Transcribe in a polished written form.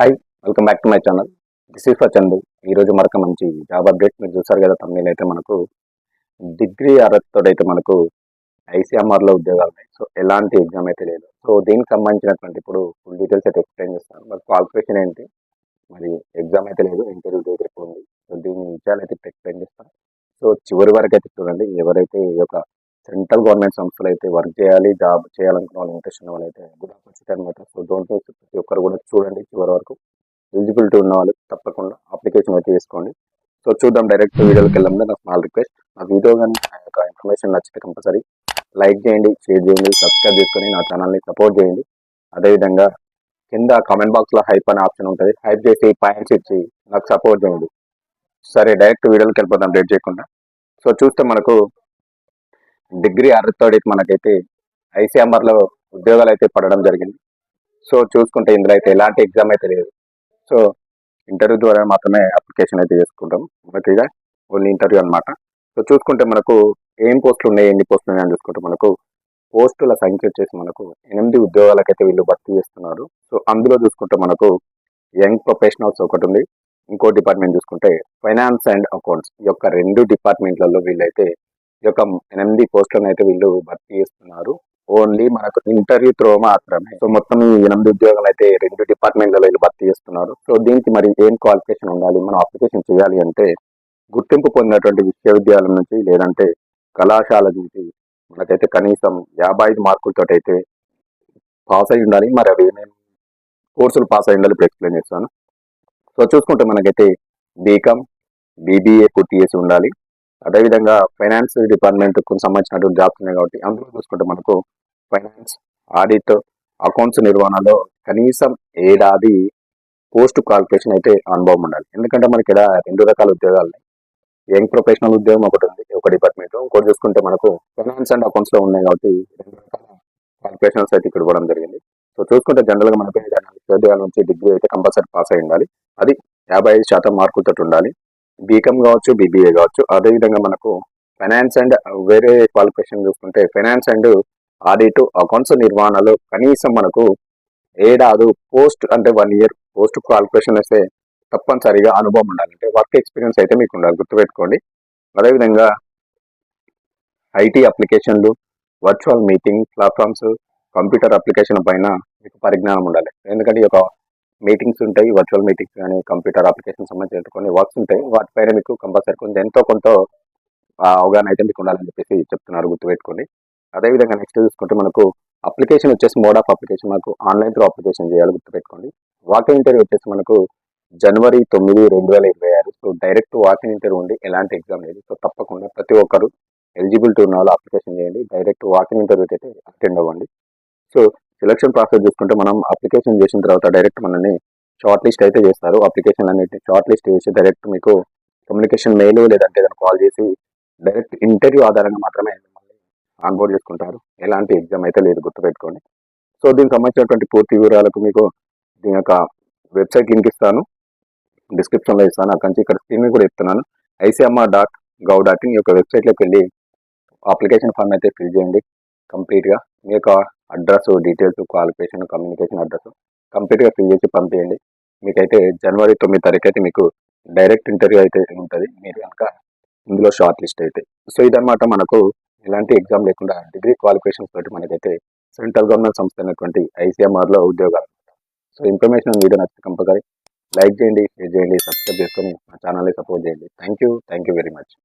Hi, welcome back to my channel. This is for Chandu. ఈరోజు మరొక మంచి జాబ్ అప్డేట్. మీరు చూసారు కదా, తమిళ అయితే మనకు డిగ్రీ అర్హతతో అయితే మనకు ఐసీఎంఆర్లో ఉద్యోగాలు ఉన్నాయి. సో ఎలాంటి ఎగ్జామ్ అయితే లేదు. సో దీనికి సంబంధించినటువంటి ఇప్పుడు ఫుల్ డీటెయిల్స్ అయితే ఎక్స్ప్లెయిన్ చేస్తాను. మరి క్వాలిఫికేషన్ ఏంటి, మరి ఎగ్జామ్ అయితే లేదు, ఇంటర్వ్యూ డేట్ ఎక్కువ ఉంది. సో దీని విషయాలు అయితే ఎక్స్ప్లెయిన్ చేస్తాను. సో చివరి వరకు అయితే చూడండి. ఎవరైతే ఈ యొక్క సెంట్రల్ గవర్నమెంట్ సంస్థలు అయితే వర్క్ చేయాలి, జాబ్ చేయాలనుకున్న వాళ్ళు, ఇంట్రెస్ట్ ఉన్న వాళ్ళు అయితే గుడ్ ఆపర్చునిటీ అనమాట. So don't miss. ప్రతి ఒక్కరు కూడా చూడండి చివరి వరకు. ఎలిజిబిలిటీ ఉన్న వాళ్ళు తప్పకుండా అప్లికేషన్ అయితే చేసుకోండి. సో చూద్దాం, డైరెక్ట్ వీడియోకి వెళ్ళడం నా స్మాల్ రిక్వెస్ట్. నా వీడియో కానీ నా యొక్క ఇన్ఫర్మేషన్ నచ్చితే కంపల్సరీ లైక్ చేయండి, షేర్ చేయండి, సబ్స్క్రైబ్ చేసుకొని నా ఛానల్ని సపోర్ట్ చేయండి. అదేవిధంగా కింద కామెంట్ బాక్స్లో హైప్ అనే ఆప్షన్ ఉంటుంది. హైప్ చేసి పాయింట్స్ ఇచ్చి నాకు సపోర్ట్ చేయండి. సరే, డైరెక్ట్ వీడియోకి వెళ్ళిపోతాం లేట్ చేయకుండా. సో చూస్తే మనకు డిగ్రీ అర్హతతో మనకైతే ఐసీఎంఆర్లో ఉద్యోగాలు అయితే పడడం జరిగింది. సో చూసుకుంటే ఇందులో అయితే ఎలాంటి ఎగ్జామ్ అయితే లేదు. సో ఇంటర్వ్యూ ద్వారా మాత్రమే అప్లికేషన్ అయితే చేసుకుంటాం. మనకి ఇక ఓన్లీ ఇంటర్వ్యూ అనమాట. సో చూసుకుంటే మనకు ఏం పోస్టులు ఉన్నాయి, ఎన్ని పోస్టులు ఉన్నాయి అని చూసుకుంటే మనకు పోస్టుల సంఖ్య వచ్చేసి మనకు 8 ఉద్యోగాలకైతే వీళ్ళు భర్తీ చేస్తున్నారు. సో అందులో చూసుకుంటే మనకు యంగ్ ప్రొఫెషనల్స్ ఒకటి ఉంది. ఇంకో డిపార్ట్మెంట్ చూసుకుంటే ఫైనాన్స్ అండ్ అకౌంట్స్. ఈ యొక్క 2 డిపార్ట్మెంట్లలో వీళ్ళైతే ఈ యొక్క 8 పోస్టులను అయితే వీళ్ళు భర్తీ చేస్తున్నారు. ఓన్లీ మనకు ఇంటర్వ్యూ త్రో మాత్రమే. సో మొత్తం ఈ 8 ఉద్యోగాలు అయితే 2 డిపార్ట్మెంట్లలో వీళ్ళు భర్తీ చేస్తున్నారు. సో దీనికి మరి ఏం క్వాలిఫికేషన్ ఉండాలి, మనం అప్లికేషన్ చేయాలి అంటే గుర్తింపు పొందినటువంటి విశ్వవిద్యాలయం నుంచి లేదంటే కళాశాల నుంచి మనకైతే కనీసం 55 మార్కులతో అయితే పాస్ అయి ఉండాలి. మరి అవి ఏమేమి కోర్సులు పాస్ అయి ఉండాలి ఇప్పుడు ఎక్స్ప్లెయిన్ చేస్తాను. సో చూసుకుంటే మనకైతే బీకామ్, బీబీఏ పూర్తి చేసి ఉండాలి. అదేవిధంగా ఫైనాన్స్ డిపార్ట్మెంట్కు సంబంధించినటువంటి జాబ్స్ ఉన్నాయి కాబట్టి అందులో చూసుకుంటే మనకు ఫైనాన్స్, ఆడిట్, అకౌంట్స్ నిర్వహణలో కనీసం ఏడాది పోస్ట్ క్వాలిఫికేషన్ అయితే అనుభవం ఉండాలి. ఎందుకంటే మనకి ఇక్కడ 2 రకాల ఉద్యోగాలు ఉన్నాయి. యంగ్ ప్రొఫెషనల్ ఉద్యోగం ఒకటి ఉంది ఒక డిపార్ట్మెంట్, ఇంకోటి చూసుకుంటే మనకు ఫైనాన్స్ అండ్ అకౌంట్స్లో ఉన్నాయి కాబట్టి 2 రకాల క్వాలిఫికేషన్స్ అయితే ఇక్కడ ఇవ్వడం జరిగింది. సో చూసుకుంటే జనరల్గా మనకు విశ్వవిద్యాలయం నుంచి డిగ్రీ అయితే కంపల్సరీ పాస్ అయి ఉండాలి. అది 55% మార్కులతో ఉండాలి. బీకామ్ కావచ్చు, బీబీఏ కావచ్చు. అదేవిధంగా మనకు ఫైనాన్స్ అండ్ వేరే క్వాలిఫికేషన్ చూసుకుంటే ఫైనాన్స్ అండ్ ఆడిట్, అకౌంట్స్ నిర్వహణలో కనీసం మనకు ఏడాది పోస్ట్ అంటే 1 ఇయర్ పోస్ట్ క్వాలిఫికేషన్ వస్తే తప్పనిసరిగా అనుభవం ఉండాలి. అంటే వర్క్ ఎక్స్పీరియన్స్ అయితే మీకు ఉండాలి, గుర్తుపెట్టుకోండి. అదేవిధంగా ఐటీ అప్లికేషన్లు, virtual meeting platforms, computer application పైన మీకు పరిజ్ఞానం ఉండాలి. ఎందుకంటే ఈ యొక్క మీటింగ్స్ ఉంటాయి, వర్చువల్ మీటింగ్స్ కానీ కంప్యూటర్ అప్లికేషన్ సంబంధించిన కొన్ని వర్క్స్ ఉంటాయి. వాటిపైన మీకు కంపల్సరీ కొంచెం ఎంతో కొంత అవగాహన అయితే మీకు ఉండాలని చెప్పేసి చెప్తున్నారు, గుర్తుపెట్టుకోండి. అదేవిధంగా నెక్స్ట్ చూసుకుంటే మనకు అప్లికేషన్ వచ్చేసి మోడ్ ఆఫ్ అప్లికేషన్ మనకు ఆన్లైన్ త్రూ అప్లికేషన్ చేయాలి, గుర్తుపెట్టుకోండి. వాకింగ్ ఇంటర్వ్యూ వచ్చేసి మనకు జనవరి 9, 2026. సో డైరెక్ట్ వాకింగ్ ఇంటర్వ్యూ ఉండి ఎలాంటి ఎగ్జామ్ లేదు. సో తప్పకుండా ప్రతి ఒక్కరు ఎలిజిబిలిటీ ఉన్న వాళ్ళు అప్లికేషన్ చేయండి. డైరెక్ట్ వాకింగ్ ఇంటర్వ్యూకి అయితే అటెండ్ అవ్వండి. సో సెలక్షన్ ప్రాసెస్ చూసుకుంటే మనం అప్లికేషన్ చేసిన తర్వాత డైరెక్ట్ మనల్ని షార్ట్ లిస్ట్ అయితే చేస్తారు. అప్లికేషన్ అన్నిటిని షార్ట్ లిస్ట్ చేసి డైరెక్ట్ మీకు కమ్యూనికేషన్ మెయిల్ లేదంటే ఏదైనా కాల్ చేసి డైరెక్ట్ ఇంటర్వ్యూ ఆధారంగా మాత్రమే మిమ్మల్ని ఆన్బోర్డ్ చేసుకుంటారు. ఎలాంటి ఎగ్జామ్ అయితే లేదు, గుర్తుపెట్టుకోండి. సో దీనికి సంబంధించినటువంటి పూర్తి వివరాలకు మీకు దీని యొక్క వెబ్సైట్ లింక్ ఇస్తాను, డిస్క్రిప్షన్లో ఇస్తాను. అక్కడి నుంచి ఇక్కడ స్క్రీన్ కూడా ఇస్తున్నాను. ICMR.gov.in ఈ యొక్క వెబ్సైట్లోకి వెళ్ళి అప్లికేషన్ ఫామ్ అయితే ఫిల్ చేయండి. కంప్లీట్గా మీ యొక్క address details, qualification, communication address కంప్లీట్గా ఫిల్ చేసి పంపించండి. మీకైతే జనవరి 9 తారీఖు అయితే మీకు డైరెక్ట్ ఇంటర్వ్యూ అయితే ఉంటుంది. మీరు కనుక ఇందులో షార్ట్ లిస్ట్ అయితే. సో ఇదన్నమాట, మనకు ఎలాంటి ఎగ్జామ్ లేకుండా డిగ్రీ క్వాలిఫికేషన్స్ తోటి మనకైతే సెంట్రల్ గవర్నమెంట్ సంస్థ అయినటువంటి ఐసీఎంఆర్లో ఉద్యోగాలు. సో ఇన్ఫర్మేషన్ వీడియో నచ్చితే కంపల్సరీ లైక్ చేయండి, షేర్ చేయండి, సబ్స్క్రైబ్ చేసుకొని మా ఛానల్ని సపోర్ట్ చేయండి. Thank you very much.